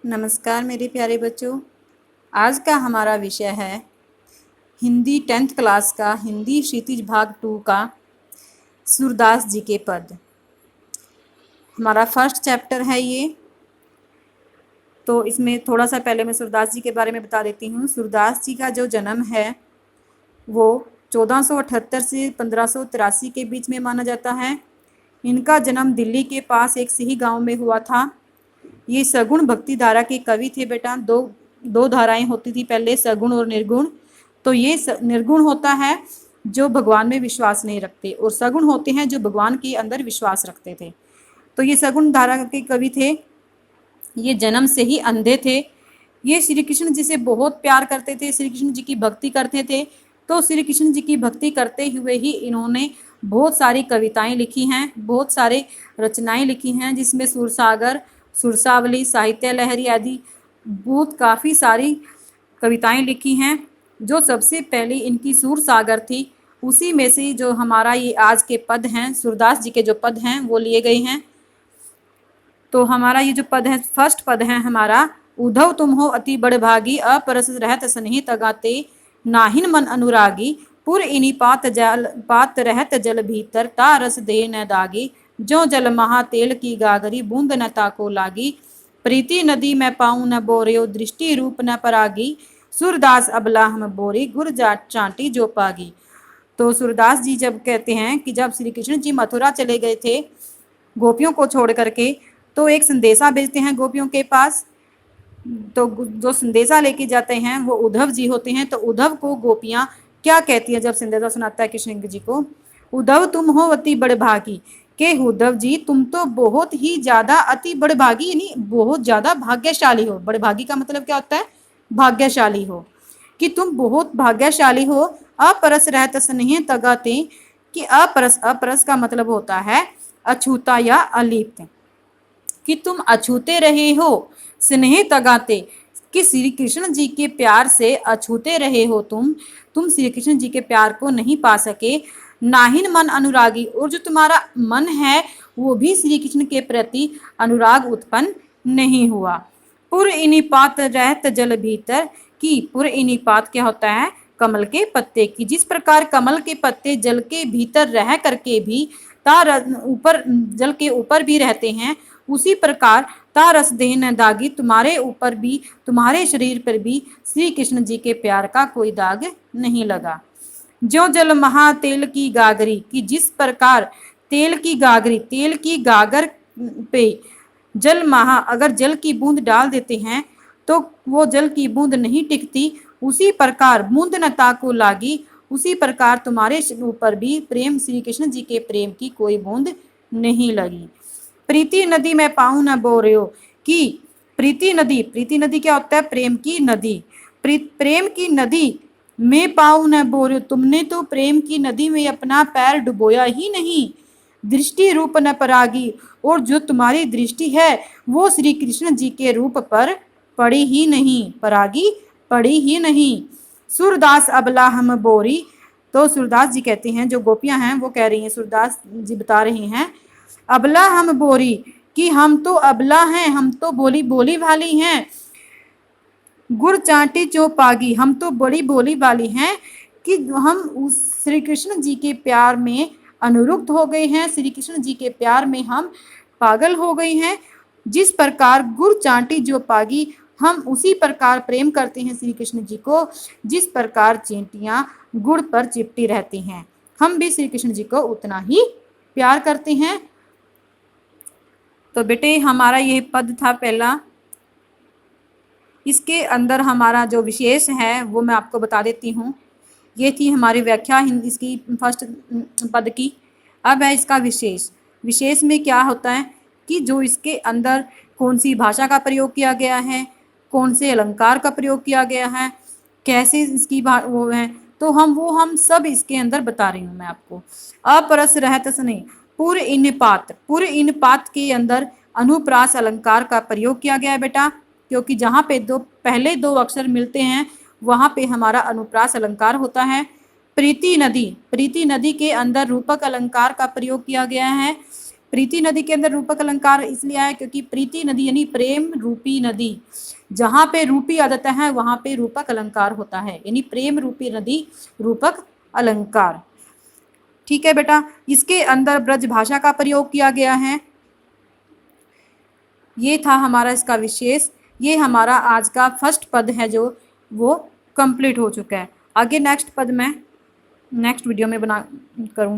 नमस्कार मेरे प्यारे बच्चों। आज का हमारा विषय है हिंदी 10th क्लास का हिंदी क्षितिज भाग 2 का सूरदास जी के पद। हमारा फर्स्ट चैप्टर है ये। तो इसमें थोड़ा सा पहले मैं सूरदास जी के बारे में बता देती हूँ। सूरदास जी का जो जन्म है वो 1478 से 1583 के बीच में माना जाता है। इनका जन्म दिल्ली के पास एक सिही गांव में हुआ था। ये सगुण भक्ति धारा के कवि थे बेटा। दो धाराएं होती थी पहले, सगुण और निर्गुण। तो ये निर्गुण होता है जो भगवान में विश्वास नहीं रखते, और सगुण होते हैं जो भगवान के अंदर विश्वास रखते थे। तो ये सगुण धारा के कवि थे। ये जन्म से ही अंधे थे। ये श्री कृष्ण जी से बहुत प्यार करते थे, श्री कृष्ण जी की भक्ति करते थे। तो श्री कृष्ण जी की भक्ति करते हुए ही इन्होंने बहुत सारी कविताएं लिखी हैं, बहुत सारे रचनाएं लिखी हैं, जिसमें सुरसागर, सुरसावली, साहित्य लहरी आदि बहुत काफ़ी सारी कविताएं लिखी हैं। जो सबसे पहले इनकी सुरसागर थी, उसी में से जो हमारा ये आज के पद हैं, सूरदास जी के जो पद हैं वो लिए गए हैं। तो हमारा ये जो पद है, फर्स्ट पद है हमारा, उद्धव तुम हो अति बड़भागी, अपरस रहत स्नेही तगाते, नाहिन मन अनुरागी, पुर इनी पात रहत जल भीतर, ता रस दे न दागी, जो जल महा तेल की गागरी, बूंद न ताको लागी, प्रीति नदी में पाऊँ न बोरियो, दृष्टि रूप न परागी, सूरदास अबला हम बोरी, गुर जाट चांटी जो पागी। तो सूरदास जी जब कहते हैं कि जब श्री कृष्ण जी मथुरा चले गए थे गोपियों को छोड़ करके, तो एक संदेशा भेजते हैं गोपियों के पास। तो जो संदेशा लेके जाते हैं वो उद्धव जी होते हैं। तो उद्धव को गोपियाँ क्या कहती है जब संदेशा सुनाता है कृष्ण जी को? उद्धव तुम हो अति बड़भागी, के उद्धव जी तुम तो बहुत ही ज्यादा अति बड़भागी, यानी बहुत ज्यादा भाग्यशाली हो। बड़भागी का मतलब क्या होता है? भाग्यशाली हो, कि तुम बहुत भाग्यशाली हो। अपरस रहत स्नेह तगाते, कि अपरस का मतलब होता है अछूता या अलिप्त, कि तुम अछूते रहे हो। स्नेह तगाते, कि श्री कृष्ण जी के प्यार से अछूते रहे हो तुम श्री कृष्ण जी के प्यार को नहीं पा सके। नाहिन मन अनुरागी, और जो तुम्हारा मन है वो भी श्री कृष्ण के प्रति अनुराग उत्पन्न नहीं हुआ। पुर इनिपात रहत जल भीतर, की पुर इनिपात क्या होता है? कमल के पत्ते की। जिस प्रकार कमल के पत्ते जल के भीतर रह करके भी ऊपर जल के ऊपर भी रहते हैं, उसी प्रकार तारस देह न दागी, तुम्हारे ऊपर भी, तुम्हारे शरीर पर भी श्री कृष्ण जी के प्यार का कोई दाग नहीं लगा। जो जल महा तेल की गागरी, कि जिस प्रकार तेल की गागरी, तेल की गागर पे जल महा, अगर जल की बूंद डाल देते हैं तो वो जल की बूंद नहीं टिकती, उसी प्रकार बूंद न ताको लागी, उसी प्रकार तुम्हारे ऊपर भी प्रेम, श्री कृष्ण जी के प्रेम की कोई बूंद नहीं लगी। प्रीति नदी में पाऊँ न बोरियो, कि प्रीति नदी क्या होता है? प्रेम की नदी। प्रेम की नदी में पाऊँ न बोरियो, तुमने तो प्रेम की नदी में अपना पैर डुबोया ही नहीं। दृष्टि रूप न परागी, और जो तुम्हारी दृष्टि है वो श्री कृष्ण जी के रूप पर पड़ी ही नहीं, परागी पड़ी ही नहीं। सूरदास अबला हम बोरी, तो सूरदास जी कहते हैं, जो गोपियां हैं वो कह रही हैं, सूरदास जी बता रही हैं, अबला हम बोरी, कि हम तो अबला हैं, हम तो बोली बोली वाली हैं। गुर चांटी चौपागी, हम तो बड़ी बोली वाली हैं, कि हम उस श्री कृष्ण जी के प्यार में अनुरुक्त हो गए हैं, श्री कृष्ण जी के प्यार में हम पागल हो गए हैं। जिस प्रकार गुर चांटी जो पागी, हम उसी प्रकार प्रेम करते हैं श्री कृष्ण जी को, जिस प्रकार चींटियां गुड़ पर चिपटी रहती हैं। हम भी श्री कृष्ण जी को उतना ही प्यार करते हैं। तो बेटे हमारा ये पद था पहला। इसके अंदर हमारा जो विशेष है वो मैं आपको बता देती हूँ। ये थी हमारी व्याख्या इसकी फर्स्ट पद की। अब है इसका विशेष। विशेष में क्या होता है कि जो इसके अंदर कौन सी भाषा का प्रयोग किया गया है, कौन से अलंकार का प्रयोग किया गया है, कैसे इसकी वो है, तो हम सब इसके अंदर बता रही हूँ मैं आपको। अपरस रहत स्नेह, पुर इन पात के अंदर अनुप्रास अलंकार का प्रयोग किया गया है बेटा, क्योंकि जहाँ पे पहले दो अक्षर मिलते हैं वहाँ पे हमारा अनुप्रास अलंकार होता है। प्रीति नदी के अंदर रूपक अलंकार का प्रयोग किया गया है। प्रीति नदी के अंदर रूपक अलंकार इसलिए आया क्योंकि प्रीति नदी यानी प्रेम रूपी नदी, जहां पे रूपी आ जाता है वहां पे रूपक अलंकार होता है, यानी प्रेम रूपी नदी रूपक अलंकार। ठीक है बेटा, इसके अंदर ब्रज भाषा का प्रयोग किया गया है। ये था हमारा इसका विशेष। ये हमारा आज का फर्स्ट पद है जो वो कंप्लीट हो चुका है। आगे नेक्स्ट पद मैं नेक्स्ट वीडियो में बना करूँगी।